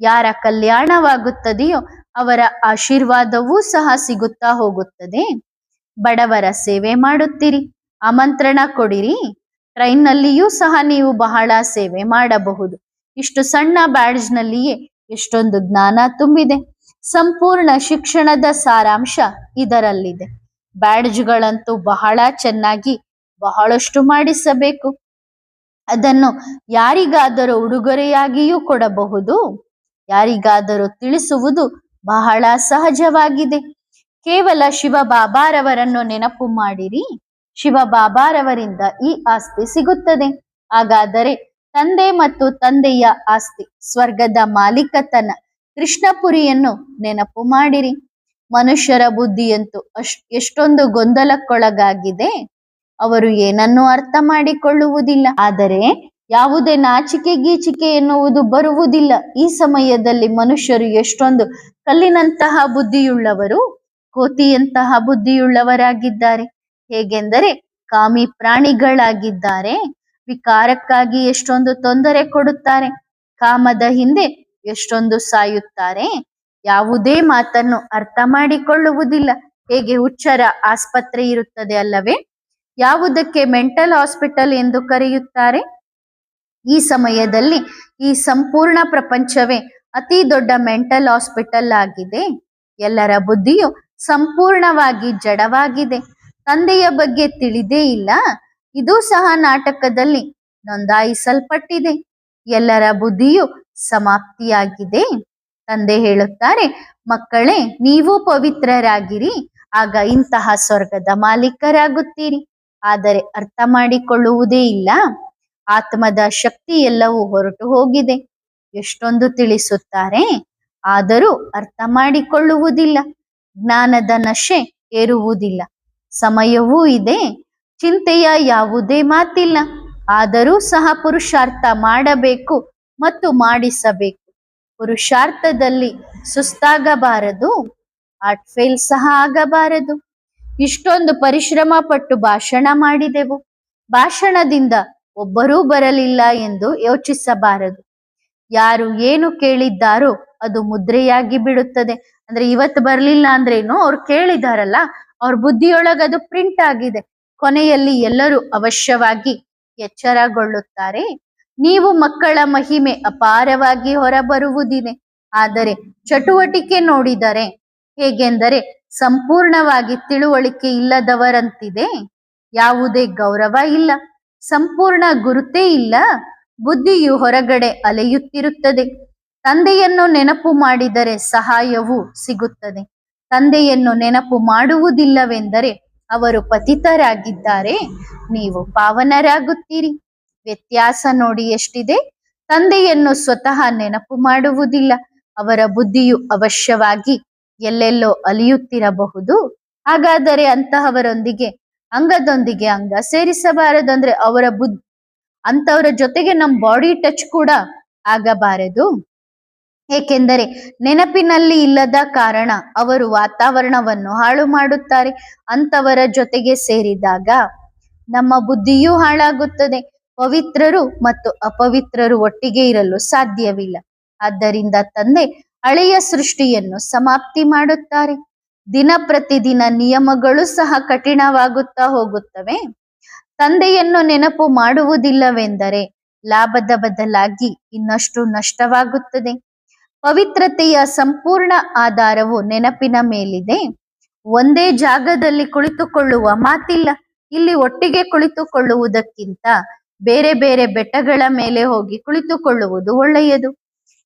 ಯಾರ ಕಲ್ಯಾಣವಾಗುತ್ತದೆಯೋ ಅವರ ಆಶೀರ್ವಾದವೂ ಸಹ ಸಿಗುತ್ತಾ ಹೋಗುತ್ತದೆ. ಬಡವರ ಸೇವೆ ಮಾಡುತ್ತೀರಿ, ಆಮಂತ್ರಣ ಕೊಡಿರಿ. ಟ್ರೈನ್ನಲ್ಲಿಯೂ ಸಹ ನೀವು ಬಹಳ ಸೇವೆ ಮಾಡಬಹುದು. ಇಷ್ಟು ಸಣ್ಣ ಬ್ಯಾಡ್ಜ್ನಲ್ಲಿಯೇ ಎಷ್ಟೊಂದು ಜ್ಞಾನ ತುಂಬಿದೆ. ಸಂಪೂರ್ಣ ಶಿಕ್ಷಣದ ಸಾರಾಂಶ ಇದರಲ್ಲಿದೆ. ಬ್ಯಾಡ್ಜ್ಗಳಂತೂ ಬಹಳ ಚೆನ್ನಾಗಿ ಬಹಳಷ್ಟು ಮಾಡಿಸಬೇಕು. ಅದನ್ನು ಯಾರಿಗಾದರೂ ಉಡುಗೊರೆಯಾಗಿಯೂ ಕೊಡಬಹುದು. ಯಾರಿಗಾದರೂ ತಿಳಿಸುವುದು ಬಹಳ ಸಹಜವಾಗಿದೆ. ಕೇವಲ ಶಿವಬಾಬಾರವರನ್ನು ನೆನಪು ಮಾಡಿರಿ. ಶಿವಬಾಬಾರವರಿಂದ ಈ ಆಸ್ತಿ ಸಿಗುತ್ತದೆ. ಹಾಗಾದರೆ ತಂದೆ ಮತ್ತು ತಂದೆಯ ಆಸ್ತಿ, ಸ್ವರ್ಗದ ಮಾಲೀಕತನ, ಕೃಷ್ಣಪುರಿಯನ್ನು ನೆನಪು ಮಾಡಿರಿ. ಮನುಷ್ಯರ ಬುದ್ಧಿಯಂತೂ ಎಷ್ಟೊಂದು ಗೊಂದಲಕ್ಕೊಳಗಾಗಿದೆ. ಅವರು ಏನನ್ನೂ ಅರ್ಥ ಮಾಡಿಕೊಳ್ಳುವುದಿಲ್ಲ. ಆದರೆ ಯಾವುದೇ ನಾಚಿಕೆ ಗೀಚಿಕೆ ಎನ್ನುವುದು ಬರುವುದಿಲ್ಲ. ಈ ಸಮಯದಲ್ಲಿ ಮನುಷ್ಯರು ಎಷ್ಟೊಂದು ಕಲ್ಲಿನಂತಹ ಬುದ್ಧಿಯುಳ್ಳವರು, ಕೋತಿಯಂತಹ ಬುದ್ಧಿಯುಳ್ಳವರಾಗಿದ್ದಾರೆ. ಹೇಗೆಂದರೆ ಕಾಮಿ ಪ್ರಾಣಿಗಳಾಗಿದ್ದಾರೆ. ವಿಕಾರಕ್ಕಾಗಿ ಎಷ್ಟೊಂದು ತೊಂದರೆ ಕೊಡುತ್ತಾರೆ. ಕಾಮದ ಹಿಂದೆ ಎಷ್ಟೊಂದು ಸಾಯುತ್ತಾರೆ. ಯಾವುದೇ ಮಾತನ್ನು ಅರ್ಥ ಮಾಡಿಕೊಳ್ಳುವುದಿಲ್ಲ. ಹೇಗೆ ಹುಚ್ಚರ ಆಸ್ಪತ್ರೆ ಇರುತ್ತದೆ ಅಲ್ಲವೇ? ಯಾವುದಕ್ಕೆ ಮೆಂಟಲ್ ಹಾಸ್ಪಿಟಲ್ ಎಂದು ಕರೆಯುತ್ತಾರೆ? ಈ ಸಮಯದಲ್ಲಿ ಈ ಸಂಪೂರ್ಣ ಪ್ರಪಂಚವೇ ಅತಿ ದೊಡ್ಡ ಮೆಂಟಲ್ ಹಾಸ್ಪಿಟಲ್ ಆಗಿದೆ. ಎಲ್ಲರ ಬುದ್ಧಿಯು ಸಂಪೂರ್ಣವಾಗಿ ಜಡವಾಗಿದೆ. ತಂದೆಯ ಬಗ್ಗೆ ತಿಳಿದೇ ಇಲ್ಲ. ಇದು ಸಹ ನಾಟಕದಲ್ಲಿ ನೋಂದಾಯಿಸಲ್ಪಟ್ಟಿದೆ. ಎಲ್ಲರ ಬುದ್ಧಿಯು ಸಮಾಪ್ತಿಯಾಗಿದೆ. ತಂದೆ ಹೇಳುತ್ತಾರೆ, ಮಕ್ಕಳೇ, ನೀವು ಪವಿತ್ರರಾಗಿರಿ, ಆಗ ಇಂತಹ ಸ್ವರ್ಗದ ಮಾಲೀಕರಾಗುತ್ತೀರಿ. ಆದರೆ ಅರ್ಥ ಮಾಡಿಕೊಳ್ಳುವುದೇ ಇಲ್ಲ. ಆತ್ಮದ ಶಕ್ತಿ ಎಲ್ಲವೂ ಹೊರಟು ಹೋಗಿದೆ. ಎಷ್ಟೊಂದು ತಿಳಿಸುತ್ತಾರೆ, ಆದರೂ ಅರ್ಥ ಮಾಡಿಕೊಳ್ಳುವುದಿಲ್ಲ. ಜ್ಞಾನದ ನಶೆ ಏರುವುದಿಲ್ಲ. ಸಮಯವೂ ಇದೆ. ಚಿಂತೆಯ ಯಾವುದೇ ಮಾತಿಲ್ಲ. ಆದರೂ ಸಹ ಪುರುಷಾರ್ಥ ಮಾಡಬೇಕು ಮತ್ತು ಮಾಡಿಸಬೇಕು. ಪುರುಷಾರ್ಥದಲ್ಲಿ ಸುಸ್ತಾಗಬಾರದು, ಹಾರ್ಟ್ ಫೇಲ್ ಸಹ ಆಗಬಾರದು. ಇಷ್ಟೊಂದು ಪರಿಶ್ರಮ ಪಟ್ಟು ಭಾಷಣ ಮಾಡಿದೆವು, ಭಾಷಣದಿಂದ ಒಬ್ಬರೂ ಬರಲಿಲ್ಲ ಎಂದು ಯೋಚಿಸಬಾರದು. ಯಾರು ಏನು ಕೇಳಿದ್ದಾರೋ ಅದು ಮುದ್ರೆಯಾಗಿ ಬಿಡುತ್ತದೆ. ಅಂದ್ರೆ ಇವತ್ತು ಬರ್ಲಿಲ್ಲ ಅಂದ್ರೇನು, ಅವ್ರು ಕೇಳಿದಾರಲ್ಲ, ಅವ್ರ ಬುದ್ಧಿಯೊಳಗೆ ಅದು ಪ್ರಿಂಟ್ ಆಗಿದೆ. ಕೊನೆಯಲ್ಲಿ ಎಲ್ಲರೂ ಅವಶ್ಯವಾಗಿ ಎಚ್ಚರಗೊಳ್ಳುತ್ತಾರೆ. ನೀವು ಮಕ್ಕಳ ಮಹಿಮೆ ಅಪಾರವಾಗಿ ಹೊರಬರುವುದಿದೆ. ಆದರೆ ಚಟುವಟಿಕೆ ನೋಡಿದರೆ ಹೇಗೆಂದರೆ ಸಂಪೂರ್ಣವಾಗಿ ತಿಳುವಳಿಕೆ ಇಲ್ಲದವರಂತಿದೆ. ಯಾವುದೇ ಗೌರವ ಇಲ್ಲ, ಸಂಪೂರ್ಣ ಗುರುತೇ ಇಲ್ಲ. ಬುದ್ಧಿಯು ಹೊರಗಡೆ ಅಲೆಯುತ್ತಿರುತ್ತದೆ. ತಂದೆಯನ್ನು ನೆನಪು ಮಾಡಿದರೆ ಸಹಾಯವು ಸಿಗುತ್ತದೆ. ತಂದೆಯನ್ನು ನೆನಪು ಮಾಡುವುದಿಲ್ಲವೆಂದರೆ ಅವರು ಪತಿತರಾಗಿದ್ದಾರೆ, ನೀವು ಪಾವನರಾಗುತ್ತೀರಿ. ವ್ಯತ್ಯಾಸ ನೋಡಿ ಎಷ್ಟಿದೆ. ತಂದೆಯನ್ನು ಸ್ವತಃ ನೆನಪು ಮಾಡುವುದಿಲ್ಲ. ಅವರ ಬುದ್ಧಿಯು ಅವಶ್ಯವಾಗಿ ಎಲ್ಲೆಲ್ಲೋ ಅಲಿಯುತ್ತಿರಬಹುದು. ಹಾಗಾದರೆ ಅಂತಹವರೊಂದಿಗೆ ಅಂಗದೊಂದಿಗೆ ಅಂಗ ಸೇರಿಸಬಾರದಂದ್ರೆ ಅಂತವರ ಜೊತೆಗೆ ನಮ್ಮ ಬಾಡಿ ಟಚ್ ಕೂಡ ಆಗಬಾರದು. ಏಕೆಂದರೆ ನೆನಪಿನಲ್ಲಿ ಇಲ್ಲದ ಕಾರಣ ಅವರು ವಾತಾವರಣವನ್ನು ಹಾಳು ಮಾಡುತ್ತಾರೆ. ಅಂತವರ ಜೊತೆಗೆ ಸೇರಿದಾಗ ನಮ್ಮ ಬುದ್ಧಿಯೂ ಹಾಳಾಗುತ್ತದೆ. ಪವಿತ್ರರು ಮತ್ತು ಅಪವಿತ್ರರು ಒಟ್ಟಿಗೆ ಇರಲು ಸಾಧ್ಯವಿಲ್ಲ. ಆದ್ದರಿಂದ ತಂದೆ ಹಳೆಯ ಸೃಷ್ಟಿಯನ್ನು ಸಮಾಪ್ತಿ ಮಾಡುತ್ತಾರೆ. ದಿನ ಪ್ರತಿದಿನ ನಿಯಮಗಳು ಸಹ ಕಠಿಣವಾಗುತ್ತಾ ಹೋಗುತ್ತವೆ. ತಂದೆಯನ್ನು ನೆನಪು ಮಾಡುವುದಿಲ್ಲವೆಂದರೆ ಲಾಭದ ಬದಲಾಗಿ ಇನ್ನಷ್ಟು ನಷ್ಟವಾಗುತ್ತದೆ. ಪವಿತ್ರತೆಯ ಸಂಪೂರ್ಣ ಆಧಾರವು ನೆನಪಿನ ಮೇಲಿದೆ. ಒಂದೇ ಜಾಗದಲ್ಲಿ ಕುಳಿತುಕೊಳ್ಳುವ ಮಾತಿಲ್ಲ. ಇಲ್ಲಿ ಒಟ್ಟಿಗೆ ಕುಳಿತುಕೊಳ್ಳುವುದಕ್ಕಿಂತ ಬೇರೆ ಬೇರೆ ಬೆಟ್ಟಗಳ ಮೇಲೆ ಹೋಗಿ ಕುಳಿತುಕೊಳ್ಳುವುದು ಒಳ್ಳೆಯದು.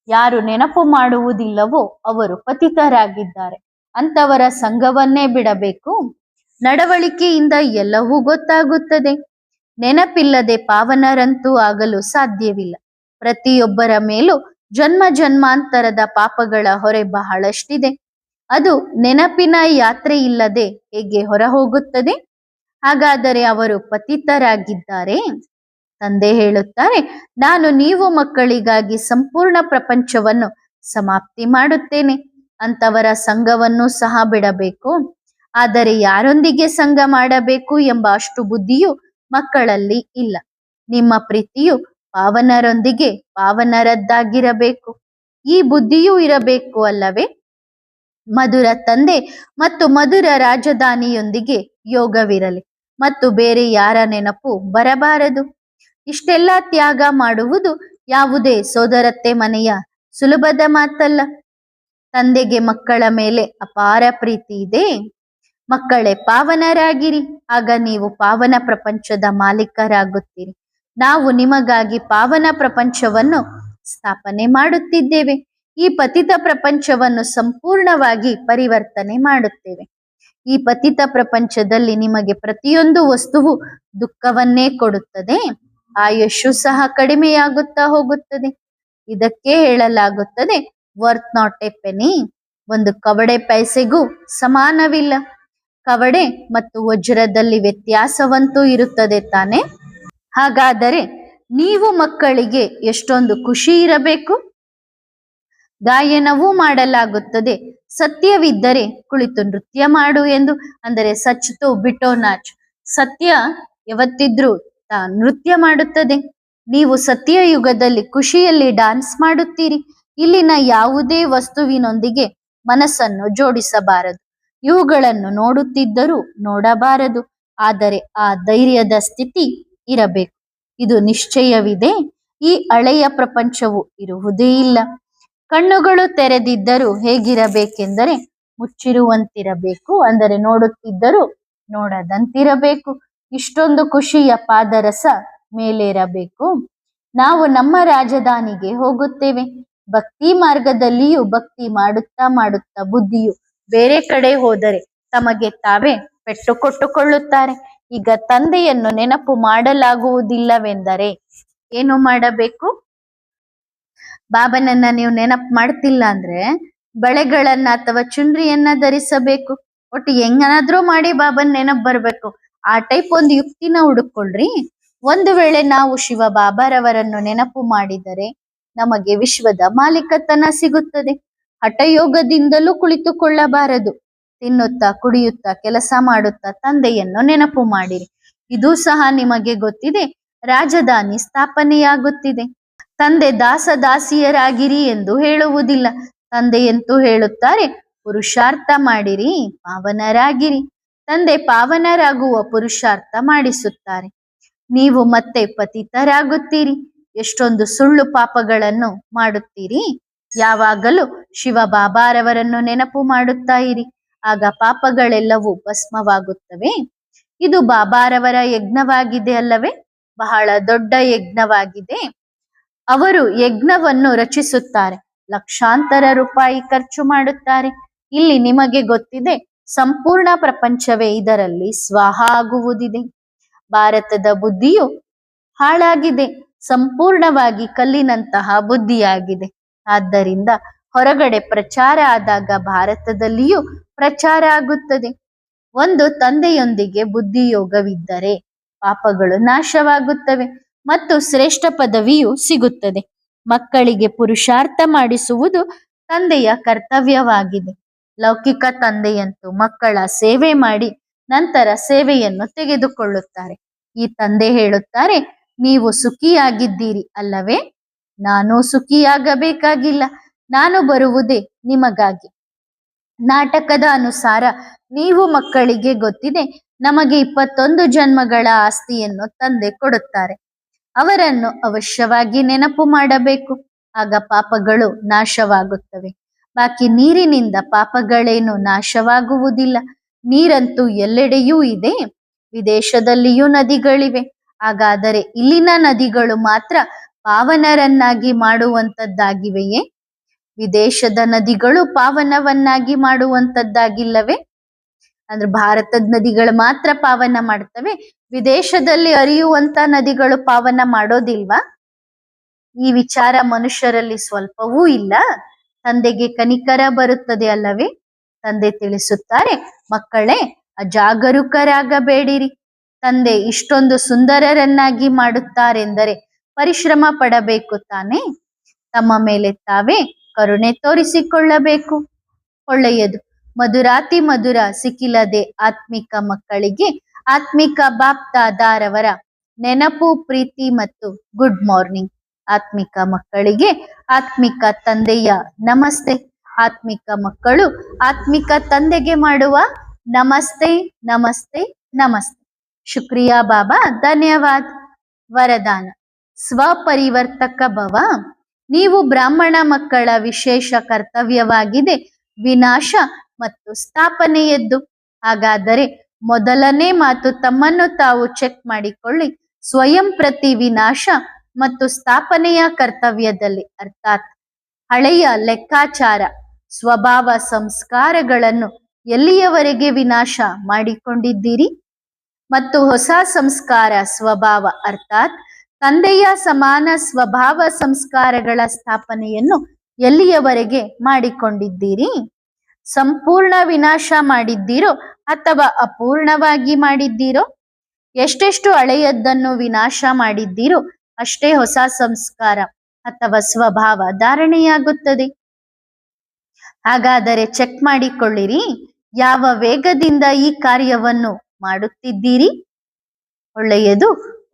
ಯಾರು ನೆನಪು ಮಾಡುವುದಿಲ್ಲವೋ ಅವರು ಪತಿತರಾಗಿದ್ದಾರೆ. ಅಂತವರ ಸಂಘವನ್ನೇ ಬಿಡಬೇಕು. ನಡವಳಿಕೆಯಿಂದ ಎಲ್ಲವೂ ಗೊತ್ತಾಗುತ್ತದೆ. ನೆನಪಿಲ್ಲದೆ ಪಾವನರಂತೂ ಆಗಲು ಸಾಧ್ಯವಿಲ್ಲ. ಪ್ರತಿಯೊಬ್ಬರ ಮೇಲೂ ಜನ್ಮ ಜನ್ಮಾಂತರದ ಪಾಪಗಳ ಹೊರೆ ಬಹಳಷ್ಟಿದೆ. ಅದು ನೆನಪಿನ ಯಾತ್ರೆ ಇಲ್ಲದೆ ಹೇಗೆ ಹೊರ ಹೋಗುತ್ತದೆ? ಹಾಗಾದರೆ ಅವರು ಪತಿತರಾಗಿದ್ದಾರೆ. ತಂದೆ ಹೇಳುತ್ತಾರೆ, ನಾನು ನೀವು ಮಕ್ಕಳಿಗಾಗಿ ಸಂಪೂರ್ಣ ಪ್ರಪಂಚವನ್ನು ಸಮಾಪ್ತಿ ಮಾಡುತ್ತೇನೆ. ಅಂತವರ ಸಂಘವನ್ನು ಸಹ ಬಿಡಬೇಕು. ಆದರೆ ಯಾರೊಂದಿಗೆ ಸಂಘ ಮಾಡಬೇಕು ಎಂಬ ಅಷ್ಟು ಬುದ್ಧಿಯು ಮಕ್ಕಳಲ್ಲಿ ಇಲ್ಲ. ನಿಮ್ಮ ಪ್ರೀತಿಯು ಪಾವನರೊಂದಿಗೆ ಪಾವನರದ್ದಾಗಿರಬೇಕು. ಈ ಬುದ್ಧಿಯೂ ಇರಬೇಕು ಅಲ್ಲವೇ? ಮಧುರ ತಂದೆ ಮತ್ತು ಮಧುರ ರಾಜಧಾನಿಯೊಂದಿಗೆ ಯೋಗವಿರಲಿ ಮತ್ತು ಬೇರೆ ಯಾರ ನೆನಪು ಬರಬಾರದು. ಇಷ್ಟೆಲ್ಲ ತ್ಯಾಗ ಮಾಡುವುದು ಯಾವುದೇ ಸೋದರತ್ತೆ ಮನೆಯ ಸುಲಭದ ಮಾತಲ್ಲ. ತಂದೆಗೆ ಮಕ್ಕಳ ಮೇಲೆ ಅಪಾರ ಪ್ರೀತಿ ಇದೆ. ಮಕ್ಕಳೇ, ಪಾವನರಾಗಿರಿ, ಆಗ ನೀವು ಪಾವನ ಪ್ರಪಂಚದ ಮಾಲೀಕರಾಗುತ್ತೀರಿ. ನಾವು ನಿಮಗಾಗಿ ಪಾವನ ಪ್ರಪಂಚವನ್ನು ಸ್ಥಾಪನೆ ಮಾಡುತ್ತಿದ್ದೇವೆ. ಈ ಪತಿತ ಪ್ರಪಂಚವನ್ನು ಸಂಪೂರ್ಣವಾಗಿ ಪರಿವರ್ತನೆ ಮಾಡುತ್ತೇವೆ. ಈ ಪತಿತ ಪ್ರಪಂಚದಲ್ಲಿ ನಿಮಗೆ ಪ್ರತಿಯೊಂದು ವಸ್ತುವು ದುಃಖವನ್ನೇ ಕೊಡುತ್ತದೆ. ಆಯುಷ್ಯು ಸಹ ಕಡಿಮೆಯಾಗುತ್ತಾ ಹೋಗುತ್ತದೆ. ಇದಕ್ಕೆ ಹೇಳಲಾಗುತ್ತದೆ, ವರ್ತ್ ನಾಟ್ ಎ ಪೆನಿ. ಒಂದು ಕವಡೆ ಪೈಸೆಗೂ ಸಮಾನವಿಲ್ಲ. ಕವಡೆ ಮತ್ತು ವಜ್ರದಲ್ಲಿ ವ್ಯತ್ಯಾಸವಂತೂ ಇರುತ್ತದೆ ತಾನೆ? ಹಾಗಾದರೆ ನೀವು ಮಕ್ಕಳಿಗೆ ಎಷ್ಟೊಂದು ಖುಷಿ ಇರಬೇಕು. ಗಾಯನವೂ ಮಾಡಲಾಗುತ್ತದೆ. ಸತ್ಯವಿದ್ದರೆ ಕುಳಿತು ನೃತ್ಯ ಮಾಡು ಎಂದು. ಅಂದರೆ ಸಚ್ ತೋ ಬಿಟೋ ನಾಚ್. ಸತ್ಯ ಯಾವತ್ತಿದ್ರೂ ನೃತ್ಯ ಮಾಡುತ್ತದೆ. ನೀವು ಸತ್ಯ ಯುಗದಲ್ಲಿ ಖುಷಿಯಲ್ಲಿ ಡ್ಯಾನ್ಸ್ ಮಾಡುತ್ತೀರಿ. ಇಲ್ಲಿನ ಯಾವುದೇ ವಸ್ತುವಿನೊಂದಿಗೆ ಮನಸ್ಸನ್ನು ಜೋಡಿಸಬಾರದು. ಇವುಗಳನ್ನು ನೋಡುತ್ತಿದ್ದರೂ ನೋಡಬಾರದು. ಆದರೆ ಆ ಧೈರ್ಯದ ಸ್ಥಿತಿ ಇರಬೇಕು. ಇದು ನಿಶ್ಚಯವಿದೆ. ಈ ಹಳೆಯ ಪ್ರಪಂಚವು ಇರುವುದೇ ಇಲ್ಲ. ಕಣ್ಣುಗಳು ತೆರೆದಿದ್ದರೂ ಹೇಗಿರಬೇಕೆಂದರೆ ಮುಚ್ಚಿರುವಂತಿರಬೇಕು. ಅಂದರೆ ನೋಡುತ್ತಿದ್ದರೂ ನೋಡದಂತಿರಬೇಕು. ಇಷ್ಟೊಂದು ಖುಷಿಯ ಪಾದರಸ ಮೇಲೇರಬೇಕು. ನಾವು ನಮ್ಮ ರಾಜಧಾನಿಗೆ ಹೋಗುತ್ತೇವೆ. ಭಕ್ತಿ ಮಾರ್ಗದಲ್ಲಿಯೂ ಭಕ್ತಿ ಮಾಡುತ್ತಾ ಮಾಡುತ್ತಾ ಬುದ್ಧಿಯು ಬೇರೆ ಕಡೆ ಹೋದರೆ ತಮಗೆ ತಾವೇ ಪೆಟ್ಟು ಕೊಟ್ಟುಕೊಳ್ಳುತ್ತಾರೆ. ಈಗ ತಂದೆಯನ್ನು ನೆನಪು ಮಾಡಲಾಗುವುದಿಲ್ಲವೆಂದರೆ ಏನು ಮಾಡಬೇಕು? ಬಾಬನನ್ನ ನೀವು ನೆನಪು ಮಾಡ್ತಿಲ್ಲ ಅಂದ್ರೆ ಬಳೆಗಳನ್ನ ಅಥವಾ ಚುನ್ರಿಯನ್ನ ಧರಿಸಬೇಕು. ಒಟ್ಟು ಹೆಂಗನಾದ್ರೂ ಮಾಡಿ ಬಾಬನ್ ನೆನಪು ಬರ್ಬೇಕು. ಆ ಟೈಪ್ ಒಂದು ಯುಕ್ತಿನ ಹುಡುಕೊಳ್ರಿ. ಒಂದು ವೇಳೆ ನಾವು ಶಿವ ಬಾಬಾರವರನ್ನು ನೆನಪು ಮಾಡಿದರೆ ನಮಗೆ ವಿಶ್ವದ ಮಾಲೀಕತನ ಸಿಗುತ್ತದೆ. ಹಠಯೋಗದಿಂದಲೂ ಕುಳಿತುಕೊಳ್ಳಬಾರದು. ತಿನ್ನುತ್ತಾ ಕುಡಿಯುತ್ತಾ ಕೆಲಸ ಮಾಡುತ್ತಾ ತಂದೆಯನ್ನು ನೆನಪು ಮಾಡಿರಿ. ಇದು ಸಹ ನಿಮಗೆ ಗೊತ್ತಿದೆ. ರಾಜಧಾನಿ ಸ್ಥಾಪನೆಯಾಗುತ್ತಿದೆ. ತಂದೆ ದಾಸದಾಸಿಯರಾಗಿರಿ ಎಂದು ಹೇಳುವುದಿಲ್ಲ. ತಂದೆಯಂತೂ ಹೇಳುತ್ತಾರೆ, ಪುರುಷಾರ್ಥ ಮಾಡಿರಿ, ಪಾವನರಾಗಿರಿ. ತಂದೆ ಪಾವನರಾಗುವ ಪುರುಷಾರ್ಥ ಮಾಡಿಸುತ್ತಾರೆ. ನೀವು ಮತ್ತೆ ಪತಿತರಾಗುತ್ತೀರಿ. ಎಷ್ಟೊಂದು ಸುಳ್ಳು ಪಾಪಗಳನ್ನು ಮಾಡುತ್ತೀರಿ. ಯಾವಾಗಲೂ ಶಿವ ಬಾಬಾರವರನ್ನು ನೆನಪು ಮಾಡುತ್ತಾ ಇರಿ. ಆಗ ಪಾಪಗಳೆಲ್ಲವೂ ಭಸ್ಮವಾಗುತ್ತವೆ. ಇದು ಬಾಬಾರವರ ಯಜ್ಞವಾಗಿದೆ ಅಲ್ಲವೇ? ಬಹಳ ದೊಡ್ಡ ಯಜ್ಞವಾಗಿದೆ. ಅವರು ಯಜ್ಞವನ್ನು ರಚಿಸುತ್ತಾರೆ, ಲಕ್ಷಾಂತರ ರೂಪಾಯಿ ಖರ್ಚು ಮಾಡುತ್ತಾರೆ. ಇಲ್ಲಿ ನಿಮಗೆ ಗೊತ್ತಿದೆ, ಸಂಪೂರ್ಣ ಪ್ರಪಂಚವೇ ಇದರಲ್ಲಿ ಸ್ವಾಹ ಆಗುವುದಿದೆ. ಭಾರತದ ಬುದ್ಧಿಯು ಹಾಳಾಗಿದೆ, ಸಂಪೂರ್ಣವಾಗಿ ಕಲ್ಲಿನಂತಹ ಬುದ್ಧಿಯಾಗಿದೆ. ಆದ್ದರಿಂದ ಹೊರಗಡೆ ಪ್ರಚಾರ ಆದಾಗ ಭಾರತದಲ್ಲಿಯೂ ಪ್ರಚಾರ ಆಗುತ್ತದೆ. ಒಂದು ತಂದೆಯೊಂದಿಗೆ ಬುದ್ಧಿಯೋಗವಿದ್ದರೆ ಪಾಪಗಳು ನಾಶವಾಗುತ್ತವೆ ಮತ್ತು ಶ್ರೇಷ್ಠ ಪದವಿಯು ಸಿಗುತ್ತದೆ. ಮಕ್ಕಳಿಗೆ ಪುರುಷಾರ್ಥ ಮಾಡಿಸುವುದು ತಂದೆಯ ಕರ್ತವ್ಯವಾಗಿದೆ. ಲೌಕಿಕ ತಂದೆಯಂತೂ ಮಕ್ಕಳ ಸೇವೆ ಮಾಡಿ ನಂತರ ಸೇವೆಯನ್ನು ತೆಗೆದುಕೊಳ್ಳುತ್ತಾರೆ. ಈ ತಂದೆ ಹೇಳುತ್ತಾರೆ, ನೀವು ಸುಖಿಯಾಗಿದ್ದೀರಿ ಅಲ್ಲವೇ? ನಾನು ಸುಖಿಯಾಗಬೇಕಾಗಿಲ್ಲ, ನಾನು ಬರುವುದೇ ನಿಮಗಾಗಿ. ನಾಟಕದ ಅನುಸಾರ ನೀವು ಮಕ್ಕಳಿಗೆ ಗೊತ್ತಿದೆ, ನಮಗೆ 21 ಜನ್ಮಗಳ ಆಸ್ತಿಯನ್ನು ತಂದೆ ಕೊಡುತ್ತಾರೆ. ಅವರನ್ನು ಅವಶ್ಯವಾಗಿ ನೆನಪು ಮಾಡಬೇಕು, ಆಗ ಪಾಪಗಳು ನಾಶವಾಗುತ್ತವೆ. ಬಾಕಿ ನೀರಿನಿಂದ ಪಾಪಗಳೇನು ನಾಶವಾಗುವುದಿಲ್ಲ. ನೀರಂತೂ ಎಲ್ಲೆಡೆಯೂ ಇದೆ, ವಿದೇಶದಲ್ಲಿಯೂ ನದಿಗಳಿವೆ. ಹಾಗಾದರೆ ಇಲ್ಲಿನ ನದಿಗಳು ಮಾತ್ರ ಪಾವನರನ್ನಾಗಿ ಮಾಡುವಂತದ್ದಾಗಿವೆಯೇ? ವಿದೇಶದ ನದಿಗಳು ಪಾವನವನ್ನಾಗಿ ಮಾಡುವಂತದ್ದಾಗಿಲ್ಲವೇ? ಅಂದ್ರೆ ಭಾರತದ ನದಿಗಳು ಮಾತ್ರ ಪಾವನ ಮಾಡ್ತವೆ, ವಿದೇಶದಲ್ಲಿ ಹರಿಯುವಂತ ನದಿಗಳು ಪಾವನ ಮಾಡೋದಿಲ್ವಾ? ಈ ವಿಚಾರ ಮನುಷ್ಯರಲ್ಲಿ ಸ್ವಲ್ಪವೂ ಇಲ್ಲ. ತಂದೆಗೆ ಕನಿಕರ ಬರುತ್ತದೆ ಅಲ್ಲವೇ? ತಂದೆ ತಿಳಿಸುತ್ತಾರೆ, ಮಕ್ಕಳೇ ಅಜಾಗರೂಕರಾಗಬೇಡಿರಿ. ತಂದೆ ಇಷ್ಟೊಂದು ಸುಂದರರನ್ನಾಗಿ ಮಾಡುತ್ತಾರೆಂದರೆ ಪರಿಶ್ರಮ ಪಡಬೇಕು ತಾನೇ. ತಮ್ಮ ಮೇಲೆ ತಾವೇ ಕರುಣೆ ತೋರಿಸಿಕೊಳ್ಳಬೇಕು. ಒಳ್ಳೆಯದು. ಮಧುರಾತಿ ಮಧುರ ಸಿಕ್ಕಿಲ್ಲದೆ ಆತ್ಮಿಕ ಮಕ್ಕಳಿಗೆ ಆತ್ಮಿಕ ಬಾಪ್ದಾದಾರವರ ನೆನಪು, ಪ್ರೀತಿ ಮತ್ತು ಗುಡ್ ಮಾರ್ನಿಂಗ್. ಆತ್ಮಿಕ ಮಕ್ಕಳಿಗೆ ಆತ್ಮಿಕ ತಂದೆಯ ನಮಸ್ತೆ. ಆತ್ಮಿಕ ಮಕ್ಕಳು ಆತ್ಮಿಕ ತಂದೆಗೆ ಮಾಡುವ ನಮಸ್ತೆ ನಮಸ್ತೆ ನಮಸ್ತೆ. ಶುಕ್ರಿಯಾ ಬಾಬಾ, ಧನ್ಯವಾದ. ವರದಾನ: ಸ್ವಪರಿವರ್ತಕ ಭವ. ನೀವು ಬ್ರಾಹ್ಮಣ ಮಕ್ಕಳ ವಿಶೇಷ ಕರ್ತವ್ಯವಾಗಿದೆ ವಿನಾಶ ಮತ್ತು ಸ್ಥಾಪನೆಯದ್ದು. ಹಾಗಾದರೆ ಮೊದಲನೇ ಮಾತು, ತಮ್ಮನ್ನು ತಾವು ಚೆಕ್ ಮಾಡಿಕೊಳ್ಳಿ. ಸ್ವಯಂ ಪ್ರತಿ ವಿನಾಶ ಮತ್ತು ಸ್ಥಾಪನೆಯ ಕರ್ತವ್ಯದಲ್ಲಿ, ಅರ್ಥಾತ್ ಹಳೆಯ ಲೆಕ್ಕಾಚಾರ ಸ್ವಭಾವ ಸಂಸ್ಕಾರಗಳನ್ನು ಎಲ್ಲಿಯವರೆಗೆ ವಿನಾಶ ಮಾಡಿಕೊಂಡಿದ್ದೀರಿ ಮತ್ತು ಹೊಸ ಸಂಸ್ಕಾರ ಸ್ವಭಾವ ಅರ್ಥಾತ್ ತಂದೆಯ ಸಮಾನ ಸ್ವಭಾವ ಸಂಸ್ಕಾರಗಳ ಸ್ಥಾಪನೆಯನ್ನು ಎಲ್ಲಿಯವರೆಗೆ ಮಾಡಿಕೊಂಡಿದ್ದೀರಿ? ಸಂಪೂರ್ಣ ವಿನಾಶ ಮಾಡಿದ್ದೀರೋ ಅಥವಾ ಅಪೂರ್ಣವಾಗಿ ಮಾಡಿದ್ದೀರೋ? ಎಷ್ಟೆಷ್ಟು ಹಳೆಯದ್ದನ್ನು ವಿನಾಶ ಮಾಡಿದ್ದೀರೋ ಅಷ್ಟೇ ಹೊಸ ಸಂಸ್ಕಾರ ಅಥವಾ ಸ್ವಭಾವ ಧಾರಣೆಯಾಗುತ್ತದೆ. ಹಾಗಾದರೆ ಚೆಕ್ ಮಾಡಿಕೊಳ್ಳಿರಿ, ಯಾವ ವೇಗದಿಂದ ಈ ಕಾರ್ಯವನ್ನು ಮಾಡುತ್ತಿದ್ದೀರಿ. ಒಳ್ಳೆಯದು.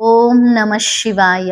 ಓಂ ನಮಃ ಶಿವಾಯ.